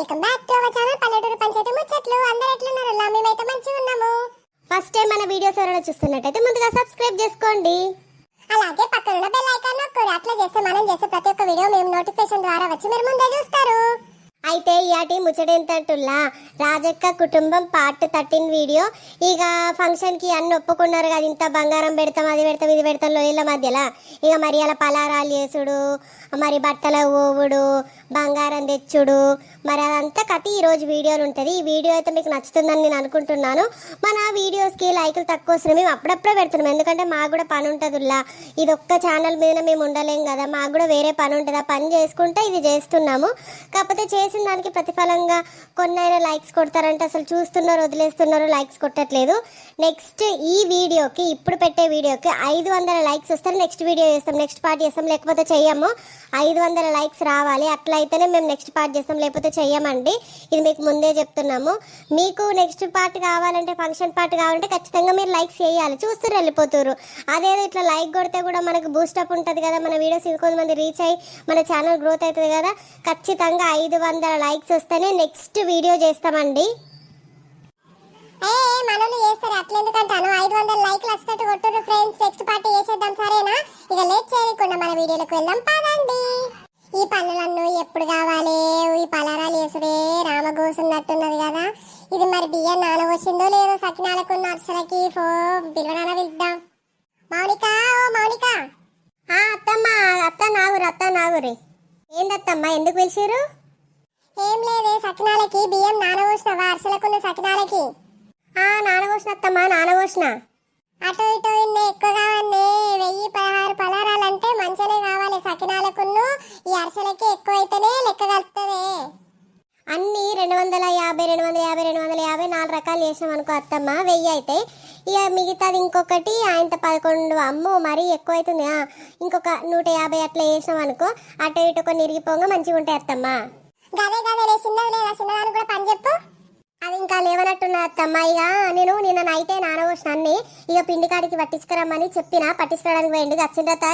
Welcome back to our channel పల్లెటూరు పంచాయతీ ముచ్చట్లు. అందరూ ఎట్లున్నారు? మేమైతే మంచిగా ఉన్నాము. ఫస్ట్ టైం మన వీడియోస్ ఎవరైనా చూస్తున్నట్టయితే ముందుగా సబ్స్క్రైబ్ చేసుకోండి. అలాగే పక్కన ఉన్న బెల్ ఐకాన్ నొక్కండి. అట్లా చేస్తే మనం చేసే ప్రతి ఒక్క వీడియో మేము నోటిఫికేషన్ ద్వారా వచ్చి మీరు ముందే చూస్తారు. అయితే ఇయాటి ముచ్చటేంటంటుల్లా రాజక్క కుటుంబం పార్ట్ 13 వీడియో. ఇక ఫంక్షన్కి అన్ని ఒప్పుకున్నారు కదా, ఇంత బంగారం పెడతాం, అది పెడతాం, ఇది పెడతాం లోయల మధ్యలో. ఇక మరి అలా పలారాలు చేసుడు, మరి బట్టల ఓవుడు, బంగారం తెచ్చుడు, మరి అదంతా కథ ఈరోజు వీడియోలు ఉంటుంది. ఈ వీడియో అయితే మీకు నచ్చుతుందని నేను అనుకుంటున్నాను. మన వీడియోస్కి లైకులు తక్కువ వస్తున్నాయి, మేము అప్పుడప్పుడే పెడుతున్నాం. ఎందుకంటే మాకు కూడా పని ఉంటుందిలా, ఇది ఒక్క ఛానల్ మీద మేము ఉండలేం కదా, మాకు కూడా వేరే పని ఉంటుంది. ఆ పని చేసుకుంటే ఇది చేస్తున్నాము. కాకపోతే చేసిన దానికి ప్రతిఫలంగా కొన్నైనా లైక్స్ కొడతారంటే అసలు చూస్తున్నారు, వదిలేస్తున్నారు, లైక్స్ కొట్టట్లేదు. నెక్స్ట్ ఈ వీడియోకి, ఇప్పుడు పెట్టే వీడియోకి 500 లైక్స్ వస్తారు. నెక్స్ట్ వీడియో చేస్తాం, నెక్స్ట్ పార్ట్ చేస్తాం, లేకపోతే చెయ్యము. 500 లైక్స్ రావాలి, అట్లయితేనే మేము నెక్స్ట్ పార్ట్ చేస్తాం, లేకపోతే చెయ్యమండి. ఇది మీకు ముందే చెప్తున్నాము. మీకు నెక్స్ట్ పార్ట్ కావాలంటే, ఫంక్షన్ పార్ట్ కావాలంటే ఖచ్చితంగా మీరు లైక్స్ చేయాలి. చూస్తారు వెళ్ళిపోతారు. అదేదో ఇట్లా లైక్ కొడితే కూడా మనకు బూస్టప్ ఉంటుంది కదా, మన వీడియోస్ ఇంకొంతమంది రీచ్ అయ్యి మన ఛానల్ గ్రోత్ అవుతుంది కదా. ఖచ్చితంగా 500 లైక్స్ వస్తేనే నెక్స్ట్ వీడియో చేస్తామండి. మనల్ని చేస్తారు అట్లా ఎందుకంటాను. 500 లైక్లు వచ్చేటట్టు కొట్టురు ఫ్రెండ్స్. నెక్స్ట్ పార్టీ చేసేద్దాం, సరేనా? ఇక లేట్ చేయకుండా మన వీడియోలోకి వెళ్దాం పదండి. ఈ పనులన్నీ ఎప్పుడు కావాలి? ఈ పలారాలు వేసుడే రామగోసున్నట్టున్నది కదా. ఇది మరి బియ్యం నానవచ్చిందో లేదో సకినాలకు నర్సలకి పిలవనాన వెళ్దాం. మౌనిక, ఓ మౌనిక. అత్తమ్మ, అత్త నాగురి. ఏందత్తమ్మ, ఎందుకు పిలిచారు? ఏం లేదే, సకినాలకి బియ్యం నానవచ్చినవా? అర్సలకున్న సకినాలకి నానబోసిన అత్తమ్మ, నానబోసిన. అటు ఇటు ఇన్ని ఎక్కువగా 1016 పలారాలంటే మంచిగానే కావాలి. సకినాలకును ఈ అరసలకి ఎక్కువ అయితేనే లెక్క కలుపుతుంది. అన్ని 250 4 రకాలు చేసాం అనుకో అత్తమ్మ, 1000 అయితే. ఇక మిగతాది ఇంకొకటి ఆయన 11. అమ్మో మరీ ఎక్కువ అవుతుంది. ఇంకొక 150 అట్లా చేసాం అనుకో, అటు ఇటు కొన్ని ఇరిగిపోగా మంచిగా ఉంటాయి అత్తమ్మ. గదే చిన్నది లేదా? చిన్నదానికి కూడా పని చెప్పు. అది ఇంకా లేవనట్టున్నా అత్తమ్మ. ఇక నేను నిన్న నైతే నానబోసిన అన్ని. ఇక పిండి కాడికి పట్టించుకురమ్మని చెప్పిన, పట్టించుకోవడానికి పోయింది. వచ్చిన తర్వాత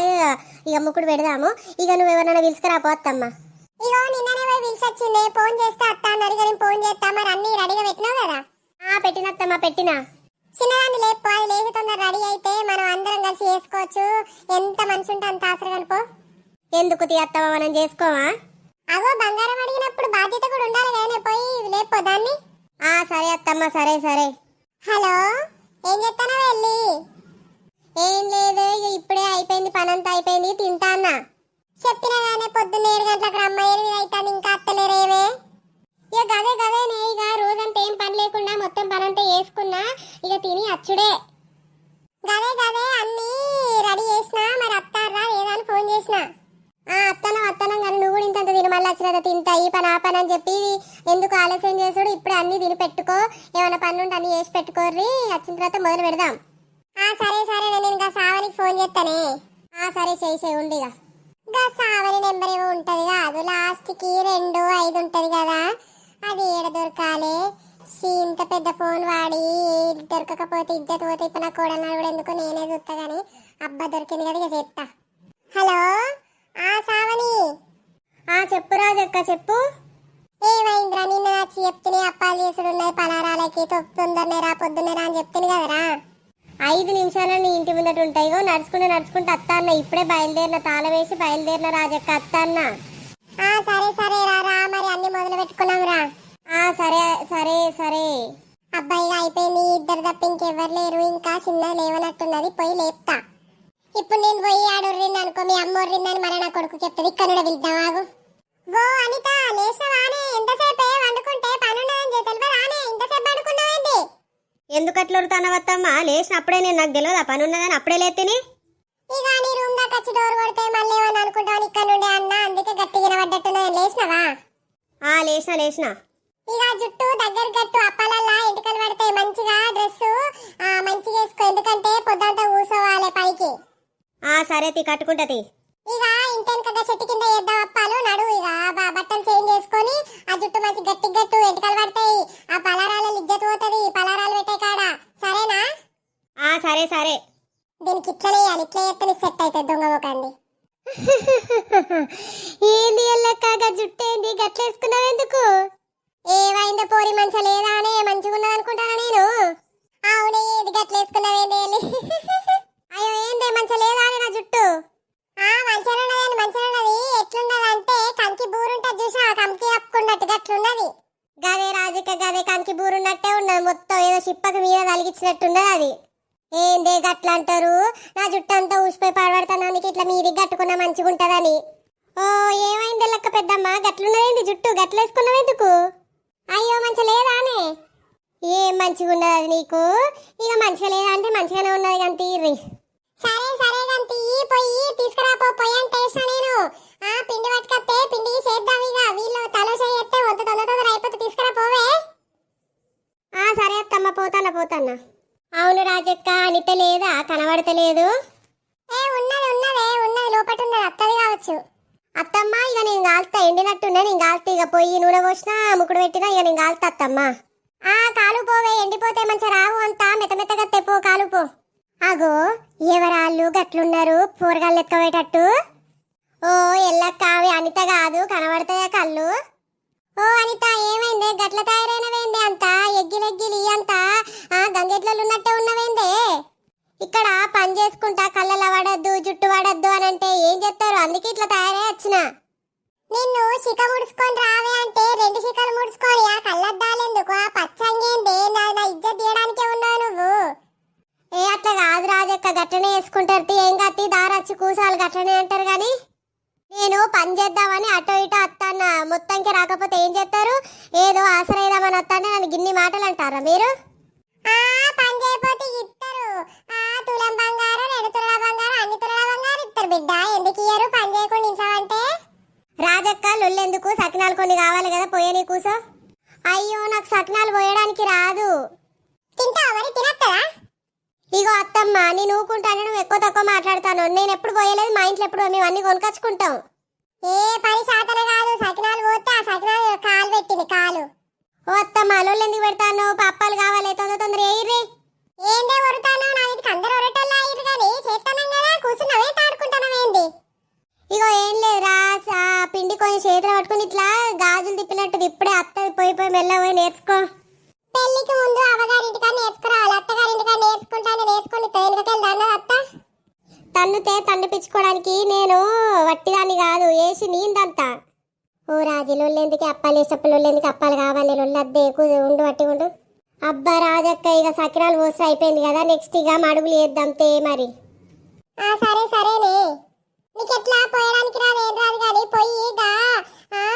ఇక ముక్కుడు పెడదాము. ఇక నువ్వు ఎవరైనా పిలుచుకురాపో అత్తమ్మ. ఇగో నిన్ననే పోయి పిలిచొచ్చింది. ఫోన్ చేస్తే అత్త అని అడిగి ఫోన్ చేస్తా. మరి అన్ని రెడీగా పెట్టినావు కదా? పెట్టినత్తమ్మ, పెట్టినా. చిన్నదాన్ని లేపు, అది లేచి తొందర రెడీ అయితే మనం అందరం కలిసి చేసుకోవచ్చు. ఎంత మంచి ఉంటే అంత ఆసర కనుకో. ఎందుకు అత్తమ్మ, మనం చేసుకోవా? అగో బంగారం అడిగినప్పుడు బాధ్యత కూడా ఉండాలి కానీ. పోయి లేపో దాన్ని. సరే అత్తమ్మ, సరే. హలో, ఏం చెప్తానో వెళ్ళి? ఏం లేదు, ఇక ఇప్పుడే అయిపోయింది, పనంతా అయిపోయింది, తింటానా. చెప్పినా కానీ పొద్దున్న 7 గంటలకు రమ్మ, 8 అవుతాను ఇంకా అత్తలేరేమే. ఇక గదేనే, ఇక రోజంతా ఏం పని లేకుండా మొత్తం పనంతా వేసుకున్నా, ఇక తిని అచ్చుడే. గదే అన్ని రెడీ చేసినా. మరి అత్తారా లేదా అని ఫోన్ చేసిన. అత్తనం కానీ నువ్వు కూడా ఇంత తిని మళ్ళీ వచ్చిన తింటా, ఈ పని ఆ పని అని చెప్పి ఎందుకు ఆలస్యం చేసుడు? ఇప్పుడు అన్ని తిని పెట్టుకో, ఏమైనా పని ఉంటే అన్ని చేసి పెట్టుకోర్రి, వచ్చిన తర్వాత మొదలు పెడదాం. సరే నేను ఇంకా సావనికి ఫోన్ చేస్తానే. సరే చేయి ఉండి. ఇంకా సావని నెంబర్ ఏమో ఉంటది కాదు, లాస్ట్కి 25 ఉంటది కదా. అది ఏడ దొరకాలి? ఇంత పెద్ద ఫోన్ వాడి దొరకకపోతే ఇజ్జత్ పోతే. ఇప్పుడు నా కోడలు కూడా ఎందుకు, నేనే చూస్తా గానీ. అబ్బా దొరికింది కదా, ఇక చెప్తా. హలో, సావని. చెప్పు రాజక్క, చెప్పు. ఏమైందిరా? నిన్న వచ్చి చెప్తే అప్పాలు చేసుడు ఉన్నాయి పలారాలకి, తొందరనే రా పొద్దున్నే రా అని చెప్తుంది కదరా. 5 నిమిషాలు నీ ఇంటి ముందట ఉంటాయిగో. నడుచుకుంటూ అత్త అన్న. ఇప్పుడే బయలుదేరిన, తాళం వేసి బయలుదేరిన రాజక్క, అత్త అన్న. సరే రా మరి అన్ని మొదలు పెట్టుకున్నాం రా. సరే. అబ్బాయి అయిపోయింది, ఇద్దరు తప్ప ఇంకెవ్వరు లేరు. ఇంకా చిన్న లేవనట్టున్నది, పోయి లేపుతా. ఇప్పుడు నేను పోయి ఆడొర్రింది అనుకో, మీ అమ్మ ఒర్రిందని మరి నా కొడుకు చెప్తుంది. ఇక్కడ కూడా వెళ్దాం, ఆగు. ఓ అనిత, లేచినవానే? ఎంతసేపే వండుకుంటే పనున్నదని తెలియదానే? ఇంతసేపు వండుకున్నావేంటి? ఎందుకు అట్లా ఉరుతానవత్తమ్మ? లేచినప్పుడే నాకు తెలియదు ఆ పని ఉన్నదని, అప్పుడే లేతిని. ఇక నీ రూమ్ దాకా వచ్చి డోర్ కొడితే మళ్ళీ ఏమని అనుకుంటావు? ఇక్కడ నుండి అన్న, అందుకే గట్టిగా పడ్డట్టున్నది. లేచినవా? లేచిన. ఇక జుట్టు దగ్గర గట్టు, అప్పాలల్లా ఎంటికలు పడితే మంచిగా డ్రెస్ మంచిగా వేసుకో. ఎందుకంటే పొద్దంతా కూసోవాలి పైకి. సరే కట్టుకుంటది. ఇక ఇంటెనక చెట్టు కింద వేద్దాం అప్పాలు. నడు ఇక బట్టలు చేంజ్ చేసుకొని, ఆ జుట్టు మంచి గట్టు ఎంటికలు పడతాయి. ఆ పలారాలు ఇజ్జత్ పోతుంది, పలారాలు పెట్టే కాడ. సరేనా? సరే. దీనికి ఇట్లనే ఇట్లా చేస్తే సెట్ అవుతుంది. దొంగ మొకండి. ఏంది ఎల్లక్కాగా జుట్టు ఏంది గట్లేసుకున్నావు? ఎందుకు? ఏమైందో పోరి మంచిగా లేదా అని మంచిగా ఉన్నది అనుకుంటానా నేను. అవునే ఇది గట్లేసుకున్నావేంది అయ్యో ఏందే మంచిగా లేదా అని నా జుట్టు. మంచిగా ఉన్నది మంచిగా ఉన్నది. ఎట్లున్నదంటే కంకి బూరుంటది చూసా, కంకి కప్పుకున్నట్టు గట్లున్నది. గదే రాజక్క గదే కంకి బూరున్నట్టే ఉన్నది, మొత్తం ఏదో చిప్పకి మీద తలిగించినట్టున్నది అది. ఏందే గట్ల అంటారు, నా జుట్టు అంతా ఊసిపోయి పాడబడతానికి ఇట్లా మీది గట్టుకున్న మంచిగా ఉంటదని. ఓ ఏమైంది లెక్క పెద్దమ్మ, గట్లున్నదేంది జుట్టు గట్లేసుకున్నావెందుకు? అయ్యో మంచిగా లేదానే. ఏం మంచిగా ఉన్నది అది నీకు? ఇక మంచిగా లేదా అంటే మంచిగానే ఉన్నది కానీ తీర్రి. సరే సరే గంతి పోయి తీసుకురాపో, పొయ్యి అంటే వేసిన నేను. పిండి పట్టుకొస్తే పిండి చేద్దాం. ఇక వీళ్ళు తలో చేస్తే వద్దు, తొందర అయిపోతే తీసుకురాపోవే. సరే అత్తమ్మ పోతానా. అవును రాజక్క అనిత లేదా, కనబడతలేదు. ఉన్నది లోపట ఉన్నది, అత్తది కావచ్చు. అత్తమ్మ ఇక నేను కాలుతా, ఎండినట్టున్నా నేను కాలుతా. ఇక పొయ్యి నూనె పోసినా ముక్కుడు పెట్టినా ఇక నేను కాలుతా అత్తమ్మ. కాలు పోవే, ఎండిపోతే మంచిగా రావు అంతా మెత్తమెత్తగా తెప్పో కాలు పో. అగో ఎవరాళ్ళు గట్లున్నారు కూరగాయలు ఎత్తుకోవేటట్టు. ఓ ఎల్లక్కావి అనిత కాదు, కనబడతాయా కళ్ళు? ఓ అనిత ఏమైందే గట్ల తయారైనవేందే, అంత ఎగ్గిలెగ్గిలి అంతా గంగెట్లలో ఉన్నట్టే ఉన్నవేందే? ఇక్కడ పని చేసుకుంటా కళ్ళల పడద్దు జుట్టు పడద్దు అని అంటే ఏం చెప్తారు, అందుకే ఇట్లా తయారై వచ్చిన. నిన్ను శిఖ ముడుచుకొని రావే అంటే 2 శిఖలు ముడుచుకొని ఆ కళ్ళద్దాలెందుకు, ఆ పచ్చంగేందే? నా ఇజ్జత్ తీయడానికే ఉన్నావు నువ్వు. అట్లా కాదు రాజక్క, గట్లనే వేసుకుంటారు. ఏం కత్తి దారచ్చి కూసాలు గట్లనే అంటారు కానీ నేను పని చేద్దామని అటో ఇటో అత్తాన్న, మొత్తానికి రాకపోతే ఏం చేస్తారు? ఏదో ఆసరైదామని వస్తానే నన్ను గిన్ని మాటలు అంటారా మీరు? పని చేయకపోతే ఇస్తారు. తులం బంగారం 2 తులాల బంగారం అన్ని తులాల బంగారం ఇస్తారు బిడ్డ. ఎందుకు ఇయ్యరు పని చేయకుండా ఇంసావంటే? రాజక్క లొల్లెందుకు, సకినాలు కొన్ని కావాలి కదా పోయని కూసో. అయ్యో నాకు సకినాలు పోయడానికి రాదు. తింటావా మరి, తినత్తదా? ఇగో అత్తమ్మ నేను ఊకుంటాను, నువ్వు ఎక్కువ తక్కువ మాట్లాడతాను. నేను ఎప్పుడు పోయలేదు, మా ఇంట్లో ఎప్పుడు మేము అన్ని కొనుకొచ్చుకుంటాం. ఏ పని శాతన కాదు, సకినాలు పోతే ఆ సకినాలు కాలు పెట్టింది కాలు. ఓ అత్తమ్మ లొల్లు ఎందుకు పెడతాను? పప్పాలు కావాలి, తొందర వేయిర్రి. ఏందే వరుతానో, నా ఇంటికి అందరు వరటల్లా అయ్యారు కానీ చేస్తానం కదా, కూర్చున్నావే తాడుకుంటానవేంది? ఇగో ఏం లేదు రా, పిండి కొంచెం చేతిలో పట్టుకుని ఇట్లా గాజులు తిప్పినట్టు ఇప్పుడే అత్తది పోయి మెల్ల పోయి నేర్చుకో. పెళ్లికి ముందు అవ్వగారింటికా నేర్చుకురావాలి, అత్తగారింటికా నేర్చుకుంటాను. నేర్చుకుని తేలికకెళ్ళి అన్నది అత్త. తన్నుతే తండ్రిపించుకోవడానికి నేను వట్టిదాన్ని కాదు, వేసి నీందంతా. ఓ రాజు లొల్లెందుకు అప్పాలు వేసేప్పుడు లొల్లెందుకు అప్పాలు కావాలి, లొల్లద్దే ఉండు వట్టి ఉండు. అబ్బా రాజక్క ఇక సకినాలు పోసి అయిపోయింది కదా, నెక్స్ట్ ఇక మడుగులు వేద్దాం తే మరి. సరేనే, నీకు ఎట్లా పోయడానికి రాదు ఏం రాదు కానీ పొయ్యి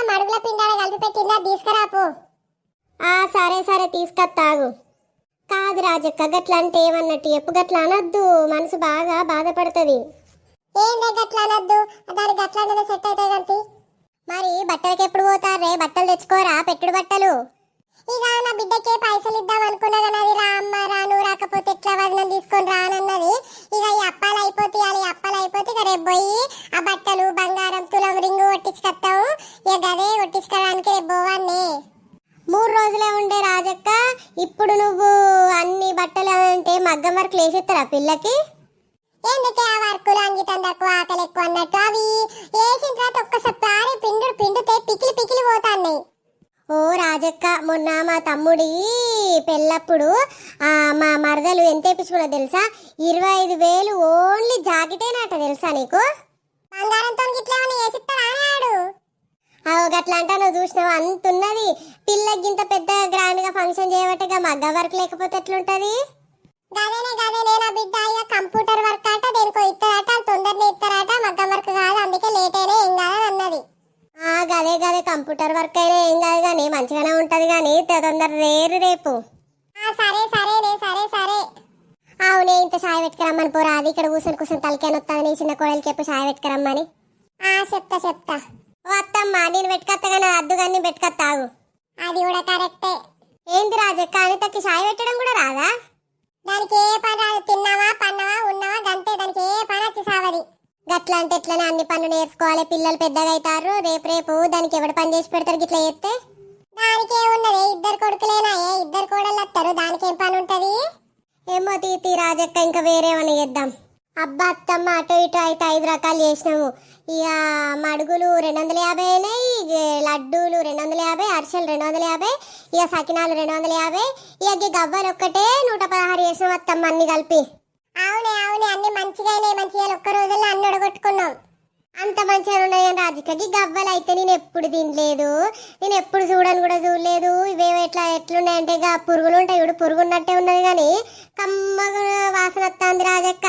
మడుగుల పిండాల కలిపి పెట్టిందా తీసుకురాపో. సరే తీసుకొస్తాగు. కాదు రాజక్క గట్ల అంటే ఏమన్నట్టు ఎప్పు గట్ల అనద్దు, మనసు బాగా బాధపడుతుంది. ఏందే గట్ల అనద్దు, దాని గట్ల అంటే సెట్ అవుతాయి కంతి. మరి బట్టలకి ఎప్పుడు పోతారే, బట్టలు తెచ్చుకోరా పెట్టుడు బట్టలు. ఇక నా బిడ్డకే పైసలు ఇద్దాం అనుకున్నా కానీ అది రా అమ్మ రా, నువ్వు రాకపోతే ఎట్లా వదినం తీసుకొని రానన్నది. ఇక ఈ అప్పాలు అయిపోతే ఇక రేపు పోయి ఆ బట్టలు బంగారం తులం రింగు కొట్టించుకొస్తావు. ఇక గదే కొట్టించుకోవడానికి రేపు పోవాన్నే. 3 రోజులే ఉండే రాజక్క, ఇప్పుడు నువ్వు అన్ని బట్టలు అంటే మగ్గం వరకు లేచెత్తారా పిల్లకి? ఎందుకే ఆ వర్కులు అంగితం తక్కువ ఆకలి ఎక్కువ అన్నట్టు అవి వేసిన తర్వాత ఒక్కసారి పిండుతే పికిలి పోతాన్నాయి. ఓ రాజక్క మొన్న మా తమ్ముడి పెళ్ళప్పుడు మా మరదలు ఎంత వేపించుకున్నా తెలుసా? 25,000 ఓన్లీ జాకెటేనట తెలుసా నీకు? బంగారంతో గిట్లా వేసిస్తాడా ఆడు? గట్లా అంటా నువ్వు చూసినావు, అంతున్నది. పిల్లకి ఇంత పెద్ద గ్రాండ్ గా ఫంక్షన్ చేయబట్టగా మగ్గ వర్క్ లేకపోతే ఎట్లుంటది? గదేనే నా బిడ్డ ఇక కంప్యూటర్ వర్క్ అట దేనికో ఇస్తారట, తొందరనే ఇస్తారట, మగ్గం వర్క్ కాదు అందుకే లేట్ అయినా ఏం కాదు అన్నది. గదే కంప్యూటర్ వర్క్ అయినా ఏం కాదు కానీ మంచిగానే ఉంటది కానీ తొందర రేపు. సరే అవునే ఇంత చాయ్ పెట్టుకురమ్మని పోరా, అది ఇక్కడ కూర్చొని తలకాయ వస్తుంది నీ చిన్న కోడలికి ఎప్పుడు చాయ్ పెట్టుకురమ్మని. చెప్తా. ఓ అత్తమ్మ నేను పెట్టుకొత్తగా నా అద్దుగాన్ని పెట్టుకొత్తాగు. అది కూడా కరెక్టే. ఏంది రాజక్క అనితకి చాయ్ పెట్టడం కూడా రాదా? దానికి ఏ పని రాదు, తిన్నావా పన్నావా ఉన్నావా గంతే, దానికి ఏ పని వచ్చి సావది. గట్లా అంటే ఎట్లనే అన్ని పనులు నేర్చుకోవాలి, పిల్లలు పెద్దగా అవుతారు, రేపు దానికి ఎవడు పని చేసి పెడతారు గిట్లా చేస్తే? దానికే ఉన్నది, 2 కొడుకులేనా, 2 కోడళ్ళు వస్తారు, దానికి ఏం పని ఉంటది? ఏమో తీతి రాజక్క ఇంకా వేరేమని చేద్దాం. అబ్బా అత్తమ్మ అటు ఇటు అయితే 5 రకాలు చేసినాము. ఇక మడుగులు 250 అయినాయి, లడ్డూలు 250, అరిసెలు 250, ఇక సకినాలు 250, ఇక గవ్వలు ఒక్కటే 116 చేసినాం అత్తమ్మ అన్ని కలిపి. అవునే అవునే అన్ని మంచిగానే మంచిగా ఒక్క రోజుల్లో అన్ని ఉడగొట్టుకున్నాం. అంత మంచిగా ఉన్నాయని రాజికకి గవ్వలు అయితే నేను ఎప్పుడు తినలేదు, నేను ఎప్పుడు చూడను కూడా చూడలేదు. ఇవేవో ఎట్లున్నాయంటే ఇక పురుగులు ఉంటాయి, ఇప్పుడు పురుగు ఉన్నట్టే ఉన్నది కానీ కమ్మగా వాసన వస్తుంది రాజక్క.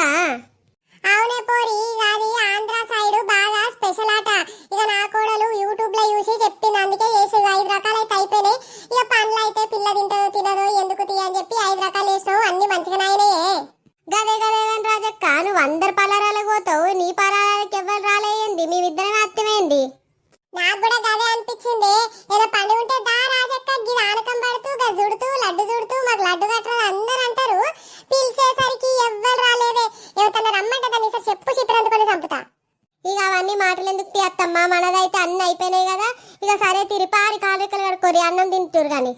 అవునే పోరి ఇక అది ఆంధ్ర సైడ్ బాగా స్పెషల్ ఆట. ఇక నా కోడలు యూట్యూబ్ లో చూసి చెప్పింది, అందుకే చేసి 5 రకాలు అయితే అయిపోయినాయి. ఇక పండ్లు అయితే పిల్ల తింటదో తినదో ఎందుకు తీయని చెప్పి 5 రకాలు వేసినావు, అన్ని మంచిగానే అయినాయే. గదే గదే కానీ రాజక్క నువ్వు అందరు పలారాలకు పోతావు, నీ పలారాలకు ఎవరు రాలేయండి, మేమిద్దరం అత్తమేంది. నాకు కూడా గదే అనిపించింది. ఏదో పండుగ ఉంటే దా రాజక్క గిది ఆనకం పడుతూ గజుడుతూ లడ్డు చుడుతూ మాకు లడ్డు కట్టదు అందరు అంటారు. పిలిచేసరికి ఎవ్వరు రాలేదే. ఎవతన్న రమ్మంటే దాన్ని ఈసారి చెప్పు చిత్రందుకొని చంపుతా. ఇక అవన్నీ మాటలు ఎందుకు తీయత్తమ్మా, మనదైతే అన్ని అయిపోయినాయి కదా. ఇక సరే తిరిపారి కాళ్ళెక్కలు కడుక్కోరి, అన్నం తింటురు కానీ.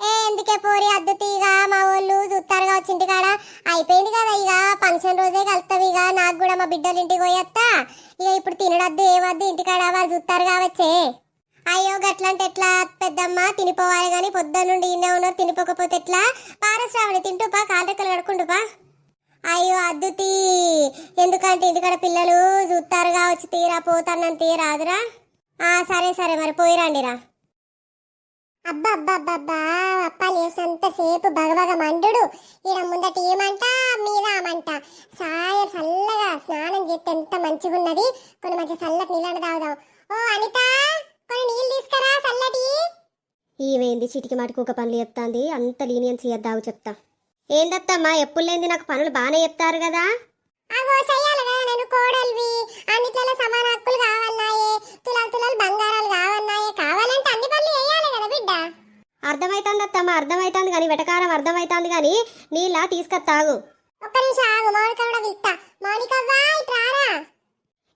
ఎందుకే పోరి అద్దుతి, ఇక మా వాళ్ళు చూస్తారు కావచ్చు ఇంటికాడ. అయిపోయింది కదా ఇక ఫంక్షన్ రోజే కలుతాం. ఇక నాకు కూడా మా బిడ్డలు ఇంటికి పోయేస్తా. ఇక ఇప్పుడు తినడద్దు ఏమద్దు, ఇంటికాడ వాళ్ళు చూస్తారు కావచ్చే. అయ్యో గట్లంటే ఎట్లా పెద్దమ్మ, తినిపోవాలి కానీ పొద్దున్న నుండి ఇన్నే ఉన్నారు, తినిపోకపోతే ఎట్లా. పారశ్రావణి తింటూపా, కాళ్ళెక్కలు కడుక్కుంటుపా. అయ్యో అద్దుతి, ఎందుకంటే ఇంటికాడ పిల్లలు చూస్తారు కావచ్చు, తీరా పోతానని తీరాదురా. సరే సరే మరి పోయిరండిరా. అబ్బా అబ్బా అబ్బా అబ్బా అప్పాలు వేసినంత సేపు బగబగ మండుడు. ఈడ ముందట ఏమంట మీద మంట. సాయ చల్లగా స్నానం చేస్తే ఎంత మంచిగున్నది. కొన్ని మంచి చల్లటి నీళ్ళని తాగుదాం. ఓ అనిత, కొన్ని నీళ్ళు తీసుకురా చల్లటి. ఈవేంది చిటికి మాటికి ఒక పనులు చెప్తాంది, అంత లీనియన్స్ ఇద్దావు చెప్తా. ఏందత్తమ్మా ఎప్పుడు లేంది, నాకు పనులు బాగానే చెప్తారు కదా. అగో చెయ్యాలి కదా, నేను కోడలివి. అన్నిట్లలో సమాన హక్కులు కావన్నాయే, తులాలు తులాలు బంగారాలు కావన్నాయే. కావాలంటే అన్ని పనులు చేయాలి కదా బిడ్డ. అర్థమైతుంది అత్తమ్మ, అర్థమైతుంది కానీ వెటకారం అర్థమైతుంది కానీ నీళ్ళ తీసుకొత్తాగు. ఒక్క నిమిషం ఆగు, మౌనిక కూడా పిలుస్తా. మౌనికవ్వా ఇట్రారా.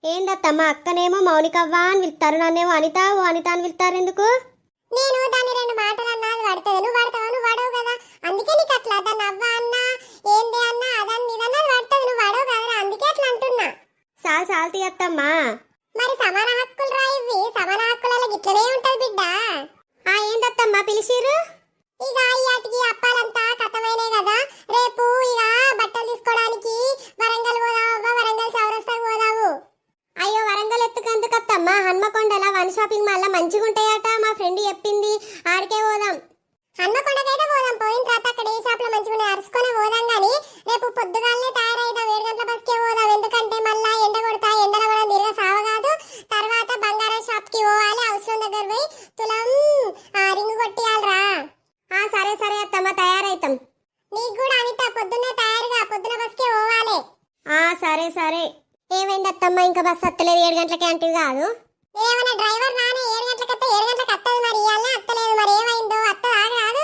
ఏందత్తమ్మ అక్కనేమో మౌనికవ్వా అని పిలుస్తారు, నన్నేమో అనిత ఓ అనిత అని పిలుస్తారు ఎందుకు? నేను దాన్ని 2 మాటలు అన్నది పడుతుంది, నువ్వు పడతావు, నువ్వు పడవు కదా. అందుకే నీకు అట్లా దాన్ని అవ్వ అన్నా ఏంది అన్నా అదన్ని ఇదన్నది పడుతుంది, నువ్వు పడవు కదరా, అందుకే అట్లా అంటున్నా. చాలు తీయత్తమ్మా. మరి సమాన హక్కులు రా ఇవి, సమాన హక్కులలో గిట్లనే ఉంటది బిడ్డ. ఏందత్తమ్మా పిలిచిరు? ఇక ఇయాటికి అప్పాలంతా కథమైనాయి కదా. రేపు ఇక బట్టలు తీసుకోవడానికి వరంగల్ పోదావా, వరంగల్ చౌరస్తాకు పోదావు. అయ్యో వరంగల్ ఎత్తుకెందుకత్తమ్మా, హన్మకొండల వన్ షాపింగ్ మాల్ మంచిగా ఉంటాయట, మా ఫ్రెండ్ చెప్పింది, ఆడికే పోదాం. హన్మకొండకైతే పోదాం, పోయిన తర్వాత అక్కడ ఏ షాప్ లో మంచిగా అరుచుకొని పోదాం. కానీ రేపు పొద్దుగాలనే తయారైదాం, 7 గంటల బస్కే పోదాం. ఎందుకంటే మళ్ళా ఎండ కొడతా, ఎండల మనం తిరగ సావగాదు. తర్వాత బంగారం షాప్ కి పోవాలి, అవసరం దగ్గర పోయి తులం రింగు కొట్టియాలరా. సరే సరే అత్తమ్మ తయారైతాం. నీకు కూడా అనిత పొద్దున్నే తయారుగా, పొద్దున బస్కే పోవాలి. సరే సరే. ఏమైంది అత్తమ్మ, ఇంకా బస్సు అత్తలేదు, 7 గంటలకి అంటివి కాదు? ఏమన్నా డ్రైవర్ నానే 7 గంటలకు వస్తే 7 గంటలకు వస్తుంది, మరి ఇవాళ అత్తలేదు, మరి ఏమైందో అత్తదా కాదు.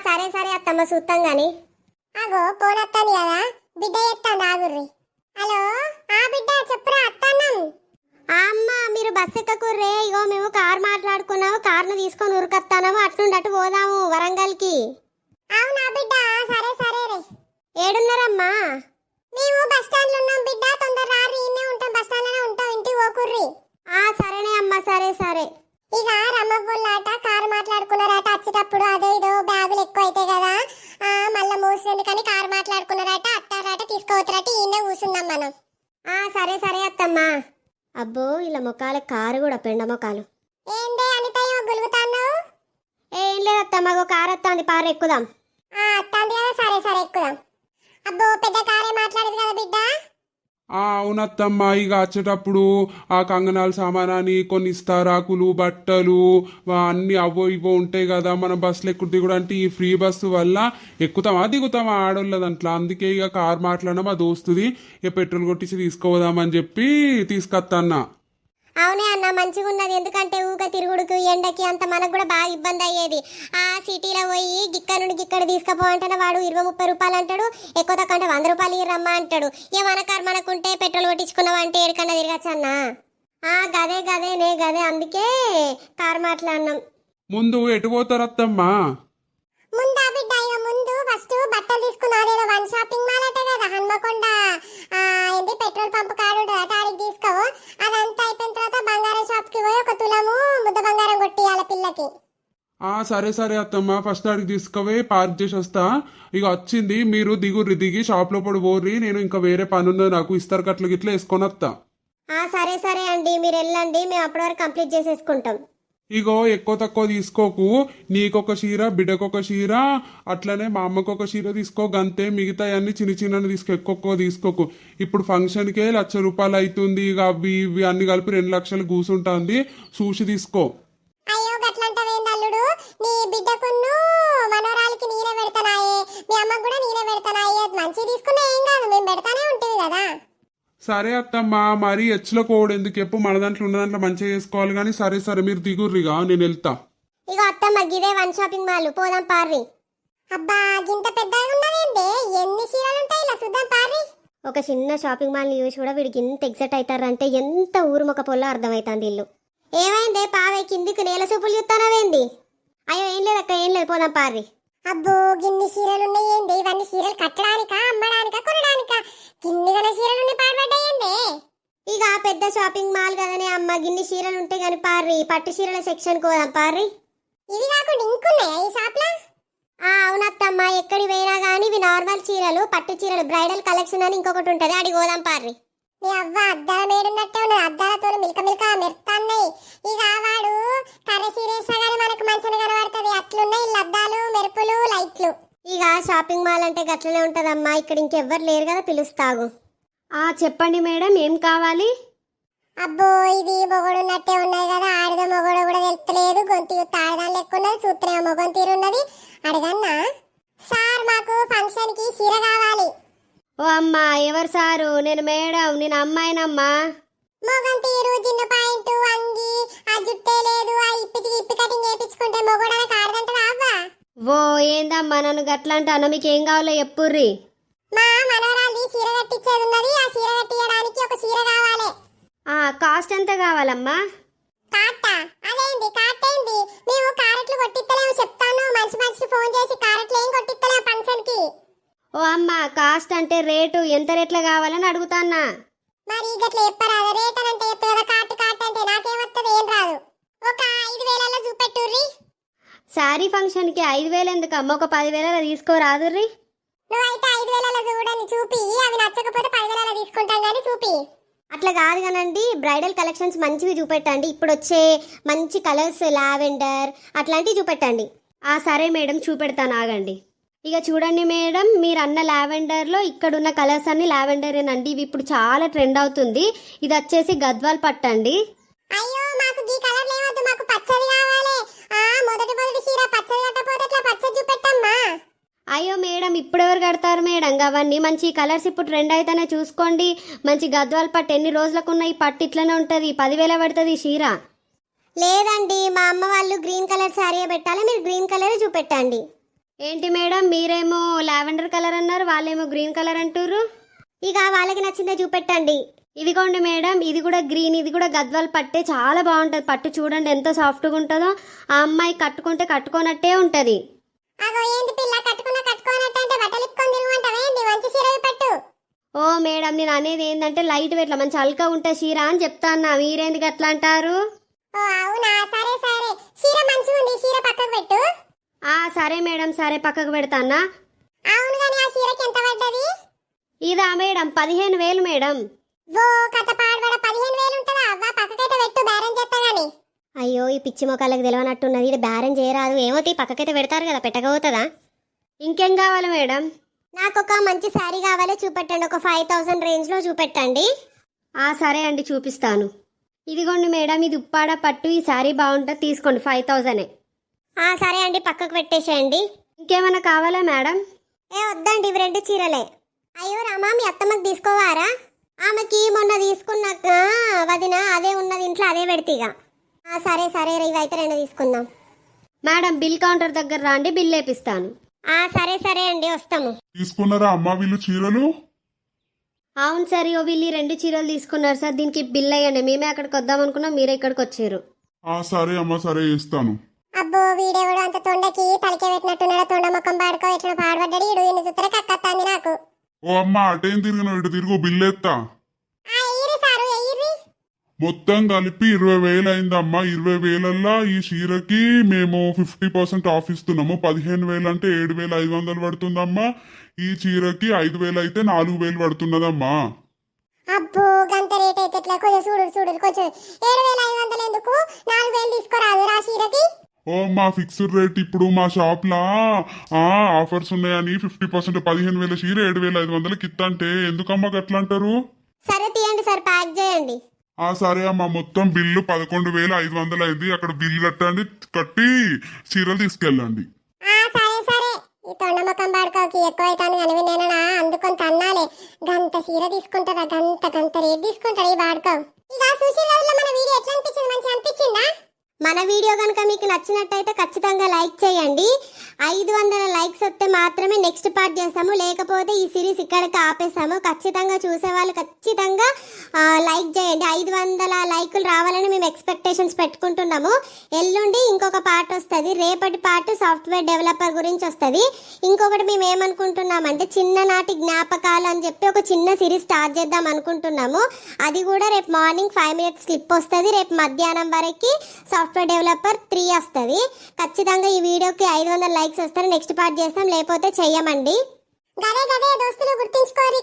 సరే సరే అత్తమ్మ చూస్తాం గాని. అగో ఫోన్ వస్తుంది కదా, బిడ్డ చెప్తాను ఆగుర్రి. హలో బిడ్డ చెప్పురా అత్తన్నం. అమ్మ మీరు బస్ ఎక్కకుర్రే, ఇగో మేము కార్ మాట్లాడుకున్నాము, కార్ను తీసుకొని ఉరుకత్తాము, అట్నుండి అటు పోదాము వరంగల్కి. అవునా బిడ్డ, సరే సరే రే. ఏడున్నారమ్మా? మేము బస్ స్టాండ్ లో ఉన్నాం బిడ్డ, తొందర రారి, ఇన్నే ఉంటాం, బస్ స్టాండ్ లోనే ఉంటాం, ఇంటికి పోకుర్రి. సరేనే అమ్మ, సరే సరే. ఇక రమ్మబుల్లాట కారు మాట్లాడుకున్నారట, వచ్చేటప్పుడు అదో ఇదో బ్యాగులు ఎక్కువ అయితే కదా, మళ్ళీ మోసింది కానీ కారు మాట్లాడుకున్నారట, అత్తారట తీసుకోవచ్చారట, ఈయన కూర్చుందాం మనం. సరే సరే అత్తమ్మా. అబ్బో ఇలా మొక్కల కారు కూడా పెండ మొక్కలు. ఏందే అనిత ఏమో గులుగుతాను? ఏం లేదు అత్తమ్మ, కారు వస్తుంది, పారు ఎక్కుదాం. అత్తాంది కదా, సరే సరే ఎక్కుదాం. అబ్బో పెద్ద కారే మాట్లాడేది కదా బిడ్డ. అవునత్తమ్మ, ఇక వచ్చేటప్పుడు ఆ కంగనాల సామానాన్ని కొన్ని ఇస్తారాకులు బట్టలు అన్నీ అవో ఇవో ఉంటాయి కదా, మన బస్సులు ఎక్కువ దిగుడు అంటే ఈ ఫ్రీ బస్సు వల్ల ఎక్కుతామా దిగుతామా ఆడోళ్ళ దాంట్లో. అందుకే ఇక కార్ మాట్లాడడం మా దోస్తుది, ఇక పెట్రోల్ కొట్టించి తీసుకోదామని చెప్పి తీసుకొస్తాన్నా. అవునే అన్న మంచిగా ఉన్నది, ఎందుకంటే ఊక తిరుగుడుకు ఎండకి అంత మనకు కూడా బాగా ఇబ్బంది అయ్యేది. సిటీలో పోయి గిక్క నుండి గిక్కడ తీసుకుపోంటే వాడు 20-30 రూపాయలు అంటాడు, ఎక్కువ తక్కువ అంటే 100 రూపాయలు ఇరమ్మా అంటాడు. మన కారు మనకుంటే పెట్రోల్ కొట్టించుకున్నామంటే ఏడికన్నా తిరగచ్చు అన్న. గదే అందుకే కారు మాట్లాడినాం. ముందు ఎటు పోతారు అత్తమ్మా? ముందా బిడ్డ, ఇక ముందు ఫస్ట్ బట్టలు తీసుకున్నావు, ఏదో 1 షాపింగ్ మాల్ అంటే కదా, హన్మకొండ ఏంటి పెట్రోల్ పంప్ కాడు ఉంటుంది ఆడికి తీసుకోవు. అదంతా అయిపోయిన తర్వాత బంగారం షాప్ కి పోయి ఒక తులము ముద్ద బంగారం కొట్టియాల పిల్లకి. సరే సరే అత్తమ్మ, ఫస్ట్ అడిగి తీసుకుపోయి పార్క్ చేసి వస్తా. ఇక వచ్చింది, మీరు దిగి షాప్ లోపల పోర్రి, నేను ఇంకా వేరే పని ఉన్నది నాకు, ఇస్తారు కట్లు గిట్లా వేసుకొని వస్తా. సరే సరే అండి, మీరు వెళ్ళండి, మేము అప్పటి వరకు కంప్లీట్ చేసేసుకుంటాం. ఇగో ఎక్కువ తక్కువ తీసుకోకు, నీకొక చీర బిడ్డకొక చీర అట్లనే మా అమ్మకు ఒక చీర తీసుకో, గంతే. మిగతా అన్ని చిన్న చిన్న తీసుకో, ఎక్కువ తీసుకోకు. ఇప్పుడు ఫంక్షన్కే ₹1,00,000 అవుతుంది, ఇక అవి ఇవి అన్ని కలిపి 2 లక్షలు కూసుంటుంది, చూసి తీసుకో. అయ్యో గట్లంటావేంది అల్లుడు, నీ బిడ్డకున్ను మనోరాలికి నేనే పెడతానాయే, మీ అమ్మకు కూడా నేనే పెడతానాయే. మంచి తీసుకున్నా ఏం కాదు, మేము పెడతానే ఉంటుంది కదా. సరే అత్తమ్మ, మరి ఎచ్చులో కోడు ఎందుకు, ఎప్పుడు మన దాంట్లో ఉన్న దాంట్లో మంచిగా చేసుకోవాలి కానీ. సరే సరే మీరు దిగుర్రిగా, నేను వెళ్తా. ఇక అత్తమ్మ గిదే 1 షాపింగ్ మాల్, పోదాం పార్రి. అబ్బా గింత పెద్దగా ఉన్నదేంటి, ఎన్ని చీరలు ఉంటాయి ఇలా చూద్దాం పారి. ఒక చిన్న షాపింగ్ మాల్ చూసి కూడా వీడికి ఎంత ఎగ్జైట్ అవుతారంటే ఎంత ఊరుమొక పొల్ల అర్థమవుతుంది ఇల్లు. ఏమైందే పావే, కిందికి నేల సూపులు చూస్తానవేంది? అయ్యో ఏం లేదు అక్క, ఏం లేదు, పోదాం పార్రి. అబ్బో గిన్ని చీరలు ఉన్నాయేంది, ఇవన్నీ చీరలు కట్టడానికా అమ్మడానికా కొనడానికా? గిన్ని గల చీరలు పాడుపడ్డాయండి. ఇక పెద్ద షాపింగ్ మాల్ కదనే అమ్మ, గిన్ని చీరలు ఉంటాయి కానీ పార్రి, పట్టు చీరల సెక్షన్ పోదాం పార్రి. ఇవి కాకుండా ఇంకున్నాయా ఈ షాప్ లో? అవునత్తమ్మ, ఎక్కడి పోయినా కానీ ఇవి నార్మల్ చీరలు, పట్టు చీరలు, బ్రైడల్ కలెక్షన్ అని ఇంకొకటి ఉంటుంది, అడిగి పోదాం పార్రి. నీ అవ్వ అద్దాల మేడున్నట్టే ఉన్నది, అద్దాలతో మిల్క మెరుస్తాన్నాయి. ఇక వాడు కర్ర చీరేసినా కానీ మనకు మంచిగా కనబడుతుంది, అట్లున్నాయి ఇల్లు అద్దాలు మెరుపులు లైట్లు. ఇక షాపింగ్ మాల్ అంటే గట్లనే ఉంటదమ్మా, ఇక్కడ ఇంకెవ్వరు లేరు కదా, పిలుస్తాగు. చెప్పండి మేడం, ఏం కావాలి? అబ్బో ఇది మొగడున్నట్టే ఉన్నాయి కదా, ఆడిదో మొగడు కూడా తెలుస్తలేదు, గొంతు తాడదాని లెక్క ఉన్నది, సూత్రే మొగం తీరున్నది. అడగన్నా సార్, మాకు ఫంక్షన్ కి చీర కావాలి. ఓ అమ్మా, ఎవరు సారు? నేను మేడం, నేను అమ్మాయినమ్మా. మొగం తీరు, జిన్ను పాయింట్, అంగి, ఆ జుట్టే లేదు, ఆ ఇప్పి కటింగ్ చేయించుకుంటే మొగడానికి ఆడదంటారా అవ్వా? ఓ ఏందమ్మా నన్ను గట్లంటాను, మీకు ఏం కావాలో చెప్పుర్రి. మా మనవరాలి చీర కట్టించేది ఉన్నది, ఆ చీర కట్టియడానికి ఒక చీర కావాలి. కాస్ట్ ఎంత కావాలమ్మా? కాట అదేంది, కాట్ ఏంది? మేము కారెట్లు కొట్టిస్తలేము చెప్తాను, మనిషికి ఫోన్ చేసి కారెట్లు ఏం కొట్టిస్తలేము ఫంక్షన్ కి. ఓ అమ్మా, కాస్ట్ అంటే రేటు ఎంత రేట్లో కావాలని అడుగుతాన్నా. మరి గట్ల చెప్పరాదు, రేట్ అని అంటే చెప్పు కదా, కాట్ అంటే నాకేమత్తది, ఏం రాదు. ఒక 5,000 చూపెట్టుర్రి. శారీ ఫంక్షన్కి 5,000 ఎందుకమ్మా, ఒక 10,000 తీసుకోరాదుర్రి. నువ్వైతే 5,000 చూడని చూపి, అవి నచ్చకపోతే 10,000 తీసుకుంటాం కానీ చూపి. అట్లా కాదు కానండి, బ్రైడల్ కలెక్షన్స్ మంచివి చూపెట్టండి, ఇప్పుడు వచ్చే మంచి కలర్స్, లావెండర్ అట్లాంటివి చూపెట్టండి. సరే మేడం, చూపెడతాను, ఆగండి. ఇక చూడండి మేడం, మీరు అన్న లావెండర్లో ఇక్కడున్న కలర్స్ అన్ని లావెండరేనండి, ఇవి ఇప్పుడు చాలా ట్రెండ్ అవుతుంది. ఇది వచ్చేసి గద్వాల్ పట్టండి. అయ్యో మాకు ఈ కలర్ లేవద్దు, మాకు పచ్చది కావాలి. మొదటి చీర పచ్చది కట్టపోతే అట్లా పచ్చది చూపెట్టమ్మా. అయ్యో మేడం, ఇప్పుడు ఎవరు కడతారు మేడం అవన్నీ? మంచి కలర్స్ ఇప్పుడు ట్రెండ్ అయితేనే చూసుకోండి. మంచి గద్వాల్ పట్టు ఎన్ని రోజులకున్న ఈ పట్టు ఇట్లనే ఉంటుంది, 10,000 పడుతుంది చీర. లేదండి, మా అమ్మ వాళ్ళు గ్రీన్ కలర్ శారీ పెట్టాలి, మీరు గ్రీన్ కలర్ చూపెట్టండి. ఏంటి మేడం, మీరేమో లావెండర్ కలర్ అన్నారు, వాళ్ళేమో గ్రీన్ కలర్ అంటారు. ఇక వాళ్ళకి నచ్చిందే చూపెట్టండి. ఇదిగోండి మేడం, ఇది కూడా గ్రీన్, ఇది కూడా గద్వాల్ పట్టే, చాలా బాగుంటుంది పట్టు, చూడండి ఎంత సాఫ్ట్గా ఉంటుందో. ఆ అమ్మాయి కట్టుకుంటే కట్టుకోనట్టే ఉంటుంది. అగో ఏంది పిల్ల, కట్టుకోనట్టే బట్టలు ఇప్పుకొని తిరుగుంటావేంది, మంచి చీర పట్టు. ఓ మేడం, నేను అనేది ఏంటంటే లైట్ వెయిట్ మంచి అల్కా ఉంటే చీర అని చెప్తాన్నా, మీరేందుకు అట్లా అంటారు? ఓ అవునా, సరే సరే, చీర మంచిగా ఉంది, చీర పక్కకు పెట్టు. సరే మేడం, సరే పక్కకు పెడతానా. అవును కానీ ఆ చీరకి ఎంత పడ్డది? ఇదా మేడం, 15,000 మేడం. ఓ కథ పాడబడ 15,000 ఉంటుందా అవ్వ, పక్కకైతే పెట్టు, బేరం చేస్తా గాని. అయ్యో, ఈ పిచ్చి మొక్కలకి తెలియనట్టున్నది, ఇది బేరం చేయరాదు, ఏమవుతాయి పక్కకైతే పెడతారు కదా, పెట్టకపోతుందా? ఇంకేం కావాలి మేడం? నాకు ఒక మంచి శారీ కావాలి, చూపెట్టండి, ఒక 5,000 రేంజ్లో చూపెట్టండి. సరే అండి, చూపిస్తాను. ఇదిగోండి మేడం, ఇది ఉప్పాడ పట్టు, ఈ శారీ బాగుంటుంది, తీసుకోండి, 5,000. సరే అండి, పక్కకు పెట్టేసేయండి. ఇంకేమైనా కావాలా మేడం? వద్దండి, ఇవి 2 చీరలే. అయ్యో రామా, మీ అత్తమ్మకి తీసుకోవారా? ఆమెకి మొన్న తీసుకున్నాక వదిన అదే ఉన్నది ఇంట్లో, అదే పెడితేగా. సరే సరే, ఇవైతే 2 తీసుకుందాం. మేడం, బిల్ కౌంటర్ దగ్గర రండి, బిల్ వేపిస్తాను. సరే సరే అండి, వస్తాము. తీసుకున్నారా అమ్మా వీళ్ళు చీరలు? అవును సార్, వీళ్ళు 2 చీరలు తీసుకున్నారు సార్, దీనికి బిల్ అయ్యండి, మేమే అక్కడికి వద్దాం అనుకున్నాం, మీరే ఇక్కడికి వచ్చారు. సరే అమ్మా, సరే ఇస్తాను. అబ్బో వీడెవడు అంత తొండకి తలకే పెట్టినట్టున్నాడు, తొండ ముఖం పాడుకో, ఎట్లా పాడబడ్డాడు ఈడు, ఇన్ని చూస్తే కక్కత్తాంది నాకు. ఓ అమ్మ అటేం తిరిగినావు ఇటు తిరుగు బిల్లు ఎత్తా ఎయ్యిరి సారు ఎయ్యిరి. మొత్తం కలిపి 20,000 అయిందమ్మా. 20,000ల్లా ఈ చీరకి మేము 50% ఆఫ్ ఇస్తున్నాము. 15,000 అంటే 7,500 పడుతుందమ్మా. ఈ చీరకి 5,000 అయితే 4,000 పడుతున్నదమ్మా. అబ్బో గంత రేట్ అయితే ఎట్లా? కొంచెం చూడు కొంచెం 7,500 ఎందుకు 4,000 తీసుకోరాదు రా చీరకి. ఓ మా ఫిక్స్డ్ రేట్ ఇప్పుడు మా షాప్ లా ఆఫర్స్ ఉన్నాయని 50% 15,000 చీర 7,500కి ఇత్తంటే ఎందుకమ్మా గట్లా అంటారు? సరే తీయండి సార్, ప్యాక్ చేయండి. సరే అమ్మా, మొత్తం బిల్లు 11,500 అయింది. అక్కడ బిల్లు కట్టండి, కట్టి చీరలు తీసుకెళ్ళండి. సరే ఈ తొండముఖం బాడుకోకి ఎక్కువ అవుతాను కానీ నేనా అందుకొని తన్నాలే. గంట చీర తీసుకుంటారా? గంట రేట్ తీసుకుంటాడు ఈ బాడుకో. ఇక సుశీల్ రోజుల్లో మన వీడియో ఎట్లా అనిపించింది? మంచిగా అనిపించిందా? మన వీడియో కనుక మీకు నచ్చినట్టయితే ఖచ్చితంగా లైక్ చేయండి. 500 లైక్స్ వస్తే మాత్రమే నెక్స్ట్ పార్ట్ చేస్తాము, లేకపోతే ఈ సిరీస్ ఇక్కడికి ఆపేస్తాము. ఖచ్చితంగా చూసేవాళ్ళు ఖచ్చితంగా లైక్ చేయండి. 500 లైకులు రావాలని మేము ఎక్స్పెక్టేషన్స్ పెట్టుకుంటున్నాము. ఎల్లుండి ఇంకొక పార్ట్ వస్తుంది. రేపటి పార్ట్ సాఫ్ట్వేర్ డెవలపర్ గురించి వస్తుంది. ఇంకొకటి మేము ఏమనుకుంటున్నామంటే చిన్ననాటి జ్ఞాపకాలు అని చెప్పి ఒక చిన్న సిరీస్ స్టార్ట్ చేద్దాం అనుకుంటున్నాము. అది కూడా రేపు మార్నింగ్ 5 minutes క్లిప్ వస్తుంది. రేపు మధ్యాహ్నం వరకు సాఫ్ట్వేర్ డెవలపర్ 3 వస్తుంది. ఖచ్చితంగా ఈ వీడియోకి 500 లైక్స్ వస్తారు, నెక్స్ట్ పార్ట్ చేస్తాం, లేకపోతే చెయ్యమండి. గదే దోస్తులు గుర్తుంచుకోరి.